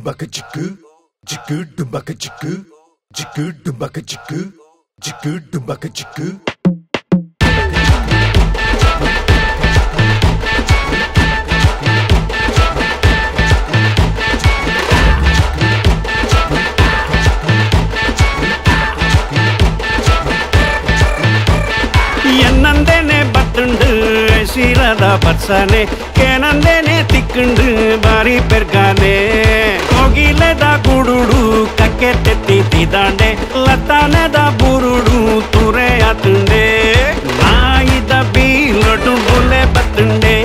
dumbaka chiku dumbaka chiku dumbaka chiku dumbaka chiku. ಎನ್ನಂದೇನೆ ಬತ್ತುಂಡು ಶಿರದ ಬರ್ಸನೆ ಕೇನಂದೇನೆ ತಿಕ್ಕುಂಡು ಬಾರಿ ಪೆರ್ಗಾನೆ ಕೋಗಿಲೆದ ಗುಡುಡು ಕಕ್ಕೆ ತೆತ್ತಿದಾಂಡೆ ಲತ್ತಾನೆದ ಬುರುಡು ತುರೆ ಆತುಂಡೆ ನಾಯಿದ ಬೀಲೊಡು ಬುಲೆ ಬತ್ತುಂಡೆ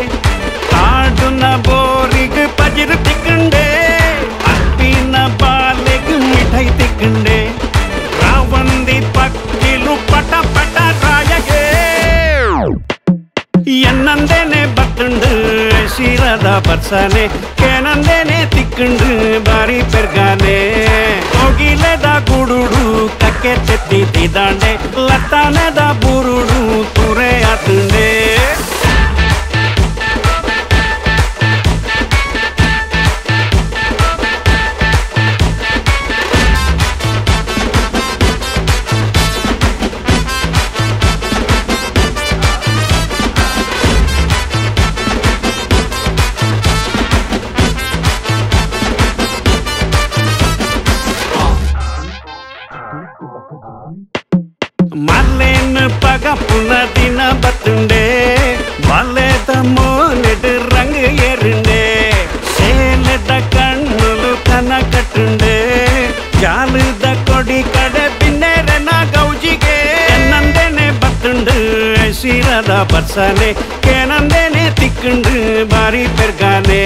ಕಾಡುನ ಬೋರಿಗ್ ಪಜಿರು ತಿಕ್ಕುಂಡೆ ಅಪ್ಪಿನ ಬಾಲೆಗ್ ಮಿಠೈ ತಿಕ್ಕುಂಡೆ ರಾವಂದಿ ಪಕ್ಕಿಲು ಪಟ ಪಟ ರಾಯಗೆ ಎನ್ನಂದೇನೆ ಬತ್ತುಂಡು ಶಿರದ ಬರ್ಸನೆ ಕೇನಂದೇನೆ ತಿಕ್ಕುಂಡು ಬಾರಿ ಪೆರ್ಗಾನೆ ಕೋಗಿಲೆದ ಗುಡುಡು ಕಕ್ಕೆ ತೆತ್ತಿದಾಂಡೆ ಲತ್ತಾನೆದ ಬುರುಡು ತುರೆ ಆತುಂಡೆ ಮಲ್ಲೇನ್ ಪಗ ಪುನ ದಿನ ಬತ್ತುಂಡೆ ಬಲ್ಲೆದ ಮೋಲೆಡ್ ರಂಗ್ ಏರುಂಡೆ ಸೇಲೆದ ಕಣ್ಣುಲು ಕನ ಕಟ್ಟುಂಡೆ ಜಾಲದ ಕೊಡಿ ಕಡೆ ಬಿನ್ನೆರನ ಗೌಜಿಗೆ ಎನ್ನಂದೇನೆ ಬತ್ತುಂಡು ಶಿರದ ಬರ್ಸನೆ ಕೇನಂದೇನೆ ತಿಕ್ಕುಂಡು ಬಾರಿ ಪೆರ್ಗಾನೆ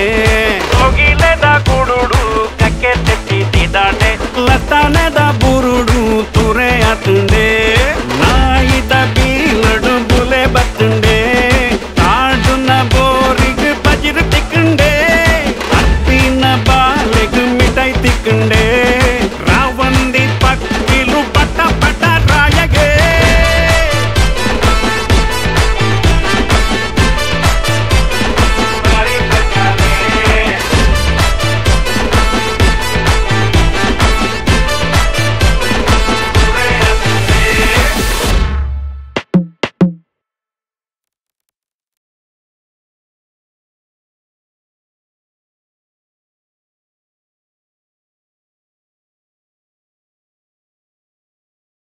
ಕೋಗಿಲೆದ ಗುಡುಡು ಕಕ್ಕೆ ತೆತ್ತಿದಾಂಡೆ ಲತ್ತಾನೆ